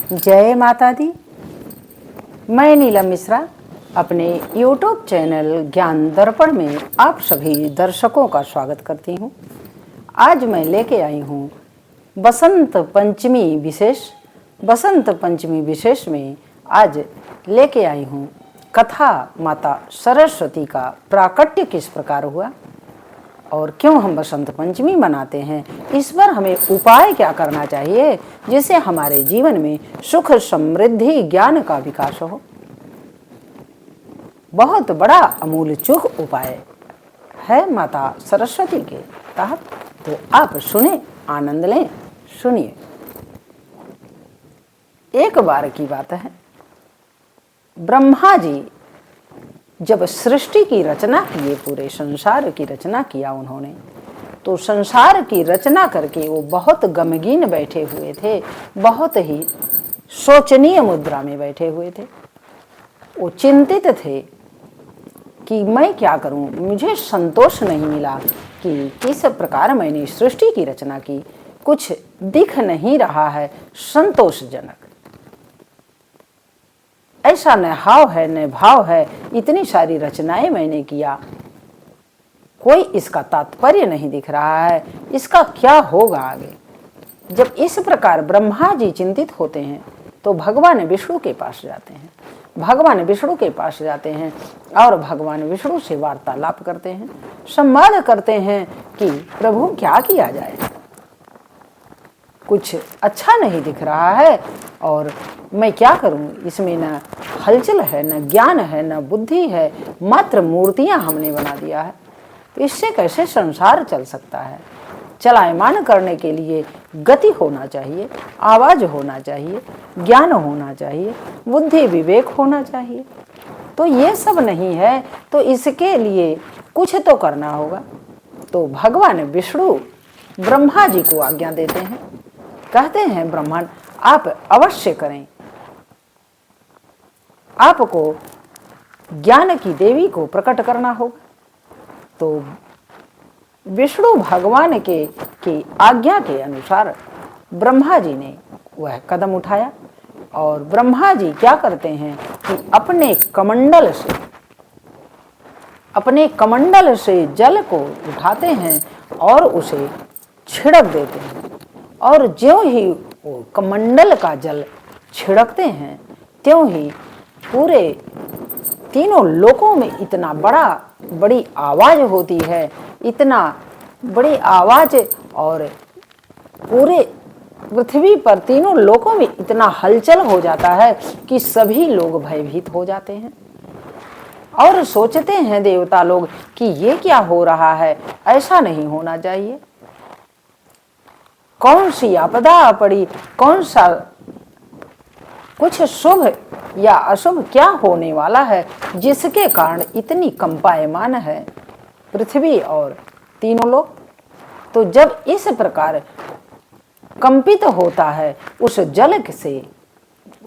जय माता दी। मैं नीलम मिश्रा अपने YouTube चैनल ज्ञान दर्पण में आप सभी दर्शकों का स्वागत करती हूँ। आज मैं लेके आई हूँ बसंत पंचमी विशेष। बसंत पंचमी विशेष में आज लेके आई हूँ कथा माता सरस्वती का प्राकट्य किस प्रकार हुआ और क्यों हम बसंत पंचमी मनाते हैं, इस पर हमें उपाय क्या करना चाहिए जिससे हमारे जीवन में सुख समृद्धि ज्ञान का विकास हो। बहुत बड़ा अमूल चूक उपाय है माता सरस्वती के तहत, तो आप सुने, आनंद लें, सुनिए। एक बार की बात है, ब्रह्मा जी जब सृष्टि की रचना किए, पूरे संसार की रचना किया उन्होंने, तो संसार की रचना करके वो बहुत गमगीन बैठे हुए थे, बहुत ही शोचनीय मुद्रा में बैठे हुए थे। वो चिंतित थे कि मैं क्या करूं, मुझे संतोष नहीं मिला कि किस प्रकार मैंने सृष्टि की रचना की, कुछ दिख नहीं रहा है संतोषजनक। ऐसा न हाव है न भाव है, इतनी सारी रचनाएं मैंने किया, कोई इसका तात्पर्य नहीं दिख रहा है, इसका क्या होगा आगे। जब इस प्रकार ब्रह्मा जी चिंतित होते हैं तो भगवान विष्णु के पास जाते हैं। भगवान विष्णु के पास जाते हैं और भगवान विष्णु से वार्तालाप करते हैं, संवाद करते हैं कि प्रभु क्या किया जाए, कुछ अच्छा नहीं दिख रहा है और मैं क्या करूं, इसमें न हलचल है, न ज्ञान है, न बुद्धि है, मात्र मूर्तियां हमने बना दिया है, तो इससे कैसे संसार चल सकता है। चलायमान करने के लिए गति होना चाहिए, आवाज होना चाहिए, ज्ञान होना चाहिए, बुद्धि विवेक होना चाहिए, तो ये सब नहीं है, तो इसके लिए कुछ तो करना होगा। तो भगवान विष्णु ब्रह्मा जी को आज्ञा देते हैं, कहते हैं ब्रह्मण आप अवश्य करें, आपको ज्ञान की देवी को प्रकट करना होगा। तो विष्णु भगवान की आज्ञा के अनुसार ब्रह्मा जी ने वह कदम उठाया और ब्रह्मा जी क्या करते हैं कि अपने कमंडल से जल को उठाते हैं और उसे छिड़क देते हैं, और ज्यों ही वो कमंडल का जल छिड़कते हैं त्यों ही पूरे तीनों लोकों में इतना बड़ी आवाज होती है, इतना बड़ी आवाज, और पूरे पृथ्वी पर तीनों लोकों में इतना हलचल हो जाता है कि सभी लोग भयभीत हो जाते हैं और सोचते हैं देवता लोग कि ये क्या हो रहा है, ऐसा नहीं होना चाहिए, कौन सी आपदा पड़ी, कौन सा कुछ शुभ या अशुभ क्या होने वाला है जिसके कारण इतनी कंपायमान है पृथ्वी और तीनों लोग। तो जब इस प्रकार कंपित होता है, उस जल से,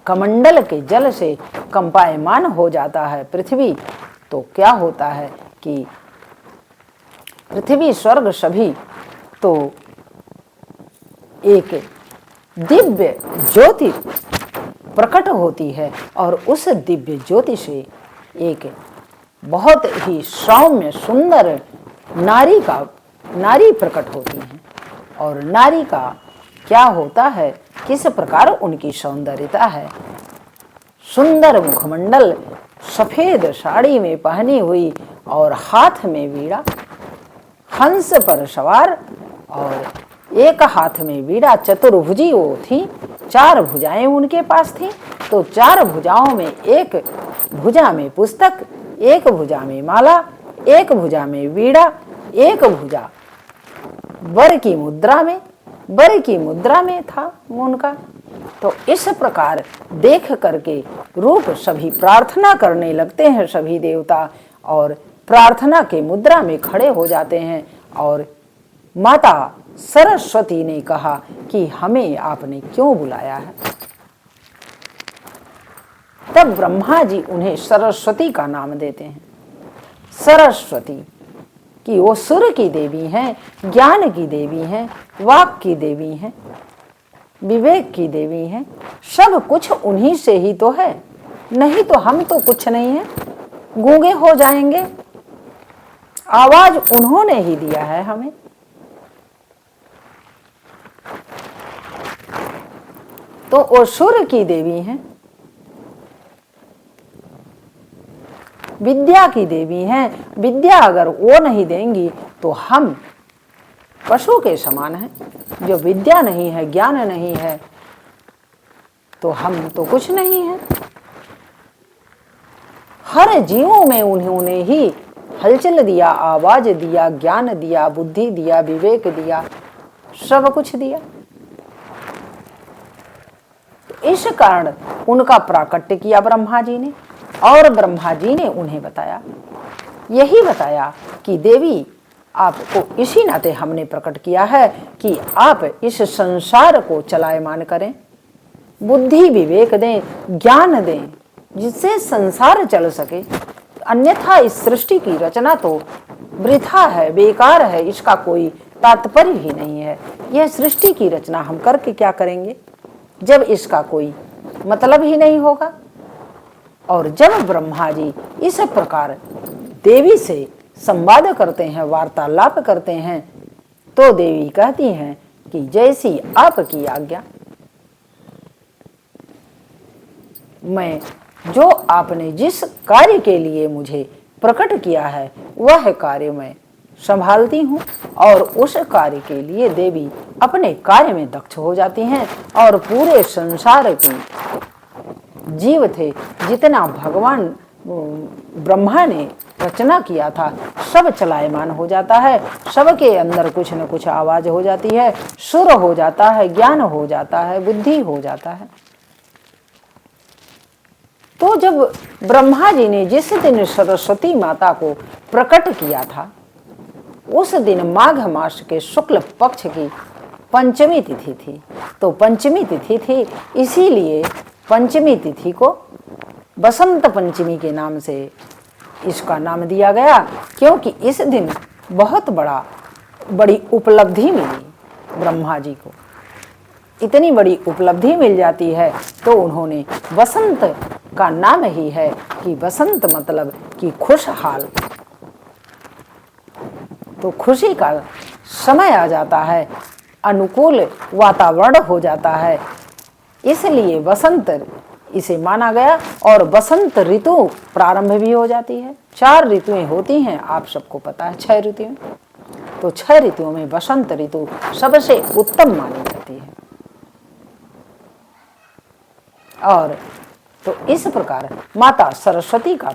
कमंडल के जल से कंपायमान हो जाता है पृथ्वी, तो क्या होता है कि पृथ्वी स्वर्ग सभी तो एक दिव्य ज्योति प्रकट होती है और उस दिव्य ज्योति से एक बहुत ही सौम्य सुंदर नारी प्रकट होती है। और नारी का क्या होता है, किस प्रकार उनकी सौंदर्यता है, सुंदर मुखमंडल, सफेद साड़ी में पहनी हुई और हाथ में वीणा, हंस पर सवार, और एक हाथ में वीणा, चतुर्भुजी वो थी, 4 भुजाएं उनके पास थी, तो 4 भुजाओं में एक भुजा में पुस्तक, एक भुजा में माला, एक भुजा में वीणा, एक भुजा वर की मुद्रा में था उनका। तो इस प्रकार देख करके रूप सभी प्रार्थना करने लगते हैं, सभी देवता, और प्रार्थना के मुद्रा में खड़े हो जाते हैं। और माता सरस्वती ने कहा कि हमें आपने क्यों बुलाया है। तब ब्रह्मा जी उन्हें सरस्वती का नाम देते हैं। सरस्वती कि वो सुर की देवी हैं, ज्ञान की देवी हैं, वाक की देवी हैं। विवेक की देवी हैं, सब कुछ उन्हीं से ही तो है, नहीं तो हम तो कुछ नहीं है, गूंगे हो जाएंगे। आवाज उन्होंने ही दिया है हमें। तो वो सूर्य की देवी हैं, विद्या की देवी हैं। विद्या अगर वो नहीं देंगी तो हम पशु के समान हैं। जो विद्या नहीं है, ज्ञान नहीं है, तो हम तो कुछ नहीं है। हर जीवों में उन्होंने ही हलचल दिया, आवाज दिया, ज्ञान दिया, बुद्धि दिया, विवेक दिया, सब कुछ दिया। इस कारण उनका प्राकट्य किया ब्रह्मा जी ने, और ब्रह्मा जी ने उन्हें बताया, यही बताया कि देवी आपको इसी नाते हमने प्रकट किया है कि आप इस संसार को चलायमान करें, बुद्धि विवेक दें, ज्ञान दें, जिससे संसार चल सके। अन्यथा इस सृष्टि की रचना तो वृथा है, बेकार है, इसका कोई तात्पर्य ही नहीं है। यह सृष्टि की रचना हम करके क्या करेंगे जब इसका कोई मतलब ही नहीं होगा। और जब ब्रह्मा जी इस प्रकार देवी से संवाद करते हैं, वार्तालाप करते हैं, तो देवी कहती हैं कि जैसी आपकी आज्ञा। मैं जो आपने जिस कार्य के लिए मुझे प्रकट किया है वह कार्य मैं संभालती हूँ, और उस कार्य के लिए देवी अपने कार्य में दक्ष हो जाती हैं। और पूरे संसार की जीव थे, जितना भगवान ब्रह्मा ने रचना किया था, सब चलायमान हो जाता है। सबके अंदर कुछ न कुछ आवाज हो जाती है, सुर हो जाता है, ज्ञान हो जाता है, बुद्धि हो जाता है। तो जब ब्रह्मा जी ने जिस दिन सरस्वती माता को प्रकट किया था, उस दिन माघ मास के शुक्ल पक्ष की पंचमी तिथि थी। तो पंचमी तिथि थी, इसीलिए पंचमी तिथि को बसंत पंचमी के नाम से इसका नाम दिया गया, क्योंकि इस दिन बहुत बड़ी उपलब्धि मिली ब्रह्मा जी को। इतनी बड़ी उपलब्धि मिल जाती है तो उन्होंने बसंत का नाम ही है कि बसंत मतलब कि खुशहाल। तो खुशी का समय आ जाता है, अनुकूल वातावरण हो जाता है, इसलिए बसंत इसे माना गया। और बसंत ऋतु प्रारंभ भी हो जाती है। 4 ऋतुएं होती हैं, आप सबको पता है, 6 ऋतुएं। तो 6 ऋतुओं में बसंत ऋतु सबसे उत्तम मानी जाती है। और तो इस प्रकार माता सरस्वती का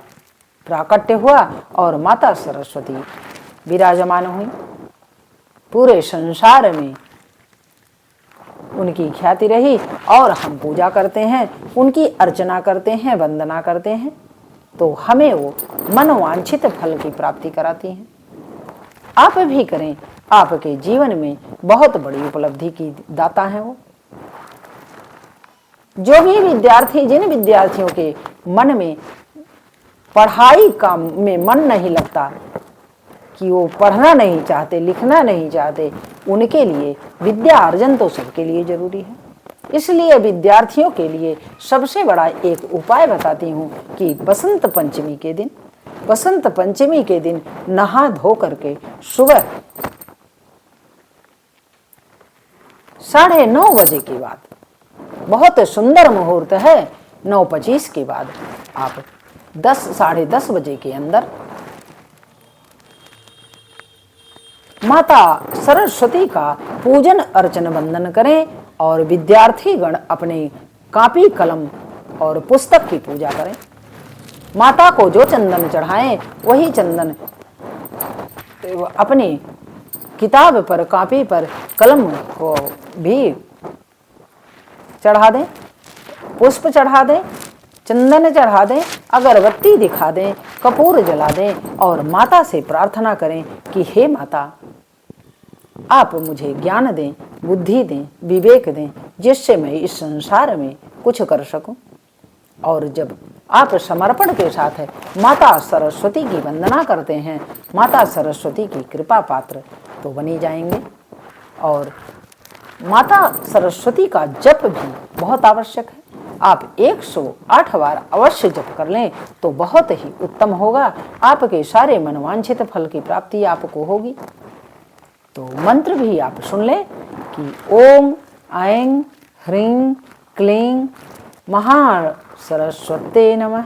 प्राकट्य हुआ और माता सरस्वती विराजमान हुई। पूरे संसार में उनकी ख्याति रही और हम पूजा करते हैं, उनकी अर्चना करते हैं, वंदना करते हैं, तो हमें वो मनोवांछित फल की प्राप्ति कराती हैं। आप भी करें, आपके जीवन में बहुत बड़ी उपलब्धि की दाता है वो। जो भी विद्यार्थी, जिन विद्यार्थियों के मन में पढ़ाई का में मन नहीं लगता, कि वो पढ़ना नहीं चाहते, लिखना नहीं चाहते, उनके लिए विद्या अर्जन तो सबके लिए जरूरी है। इसलिए विद्यार्थियों के लिए सबसे बड़ा एक उपाय बताती हूँ कि बसंत पंचमी के दिन नहा धो करके सुबह 9:30 बजे के बाद, बहुत सुंदर मुहूर्त है, 9:25 के बाद आप 10, 10:30 बजे के अंदर माता सरस्वती का पूजन अर्चन वंदन करें और विद्यार्थी गण अपने कॉपी कलम और पुस्तक की पूजा करें। माता को जो चंदन चढ़ाएं वही चंदन अपनी किताब पर, कॉपी पर, कलम को भी चढ़ा दें, पुष्प चढ़ा दें, चंदन चढ़ा दें, अगरबत्ती दिखा दें, कपूर जला दें और माता से प्रार्थना करें कि हे माता, आप मुझे ज्ञान दें, बुद्धि दें, विवेक दें, जिससे मैं इस संसार में कुछ कर सकूं। और जब आप समर्पण के साथ माता सरस्वती की वंदना करते हैं, माता सरस्वती की कृपा पात्र तो बनी जाएंगे। और माता सरस्वती का जप भी बहुत आवश्यक है। आप 108 बार अवश्य जप कर लें तो बहुत ही उत्तम होगा। आपके सारे मनवांछित फल की प्राप्ति आपको होगी। तो मंत्र भी आप सुन लें कि ओम ऐं ह्रीं क्लीं महासरस्वते नमः।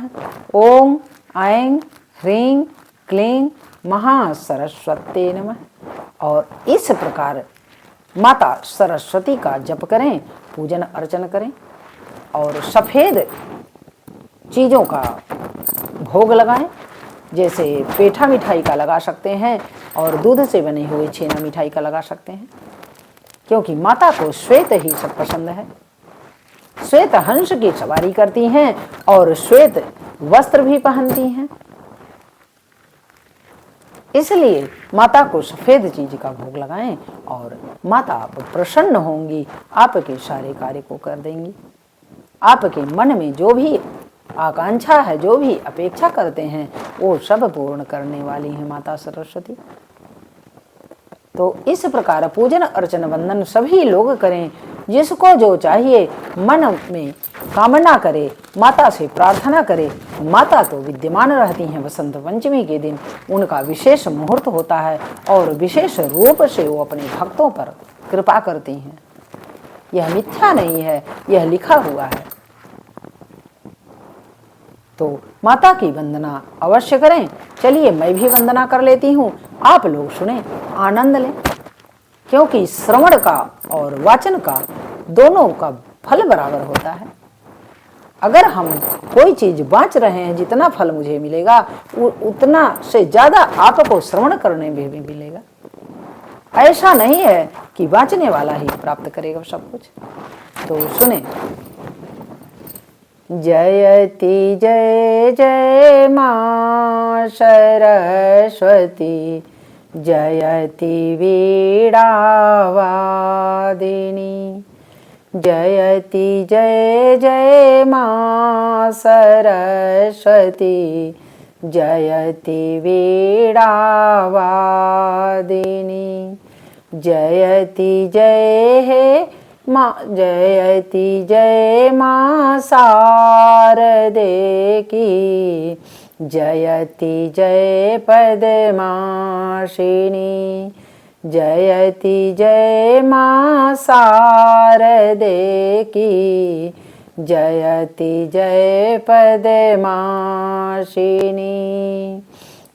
ओम ऐं ह्रीं क्लीं महासरस्वते नमः। और इस प्रकार माता सरस्वती का जप करें, पूजन अर्चन करें और सफ़ेद चीज़ों का भोग लगाएं। जैसे पेठा मिठाई का लगा सकते हैं और दूध से बने हुए छेना मिठाई का लगा सकते हैं, क्योंकि माता को श्वेत ही सब पसंद है। श्वेत हंस की सवारी करती हैं और श्वेत वस्त्र भी पहनती हैं, इसलिए माता को सफ़ेद चीज का भोग लगाएं और माता आप प्रसन्न होंगी, आपके सारे कार्य को कर देंगी। आपके मन में जो भी आकांक्षा है, जो भी अपेक्षा करते हैं, वो सब पूर्ण करने वाली है माता सरस्वती। तो इस प्रकार पूजन अर्चन वंदन सभी लोग करें। जिसको जो चाहिए मन में कामना करे, माता से प्रार्थना करे। माता तो विद्यमान रहती हैं। वसंत पंचमी के दिन उनका विशेष मुहूर्त होता है और विशेष रूप से वो अपने भक्तों पर कृपा करती हैं। यह मिथ्या नहीं है, यह लिखा हुआ है। तो माता की वंदना अवश्य करें। चलिए मैं भी वंदना कर लेती हूँ, आप लोग सुने, आनंद लें, क्योंकि श्रवण का और वाचन का दोनों का फल बराबर होता है। अगर हम कोई चीज बाँच रहे हैं, जितना फल मुझे मिलेगा उतना से ज्यादा आपको श्रवण करने में भी मिलेगा। ऐसा नहीं है कि बाँचने वाला ही प्राप्त करेगा सब कुछ। तो सुने, जयति जय जय मां सरस्वती, जयति वीणावादिनी। जयति जय जय मां सरस्वती, जयति वीणावादिनी। जयति जय हे माँ, जयति जय माँ शारदे की, जयति जय पद्माशिनी। जयति जय माँ शारदे की, जयति जय पद्माशिनी।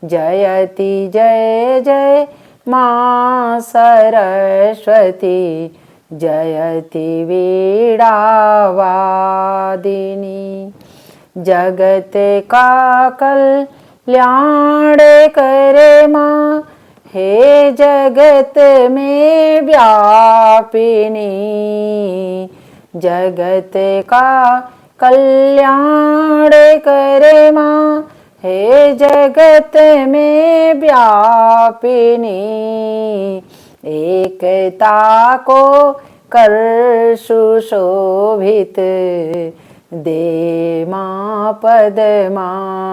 जयति जय जय माँ सरस्वती, जयति वीणावादिनी। जगत का कल्याण करे माँ, हे जगत में व्यापिनी। जगत का कल्याण करे माँ, हे जगत में व्यापिनी। एकता को कर सुशोभित, दे माँ पद्माशिनी।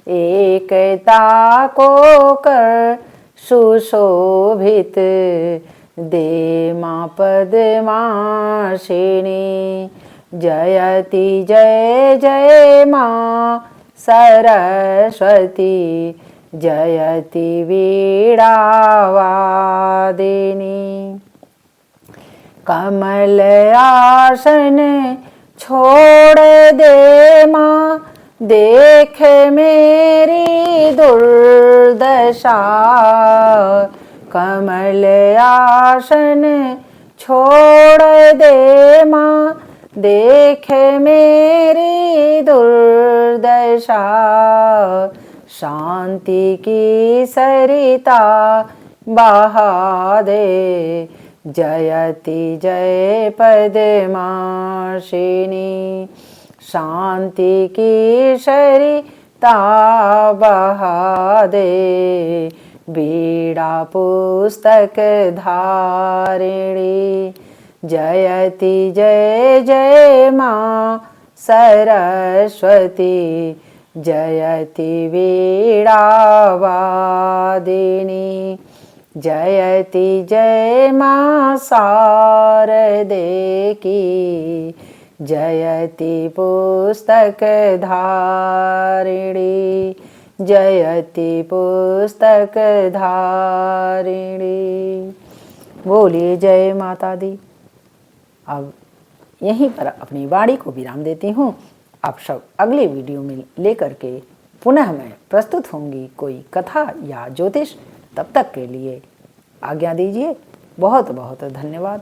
एकता को कर सुशोभित, दे माँ पद्माशिनी। जयति जय जय माँ सरस्वती, जयति वीणावादिनी। कमल आसन छोड़ दे माँ, देख मेरी दुर्दशा। कमल आसन छोड़ दे माँ, देख मेरी दुर्दशा। शांति की सरिता बहा दे, जयति जय पद्माशिनी। शांति की सरिता बहा दे, बीड़ा पुस्तक धारिणी। जयति जय जय माँ सरस्वती, जयति वीणावादिनी। जयति जय मां शारदे की, जयति पुस्तक धारिणी, जयति पुस्तक धारिणी। बोलिए जय माता दी। अब यहीं पर अपनी वाणी को विराम देती हूँ। आप सब अगले वीडियो में लेकर के पुनः मैं प्रस्तुत होंगी कोई कथा या ज्योतिष। तब तक के लिए आज्ञा दीजिए। बहुत बहुत धन्यवाद।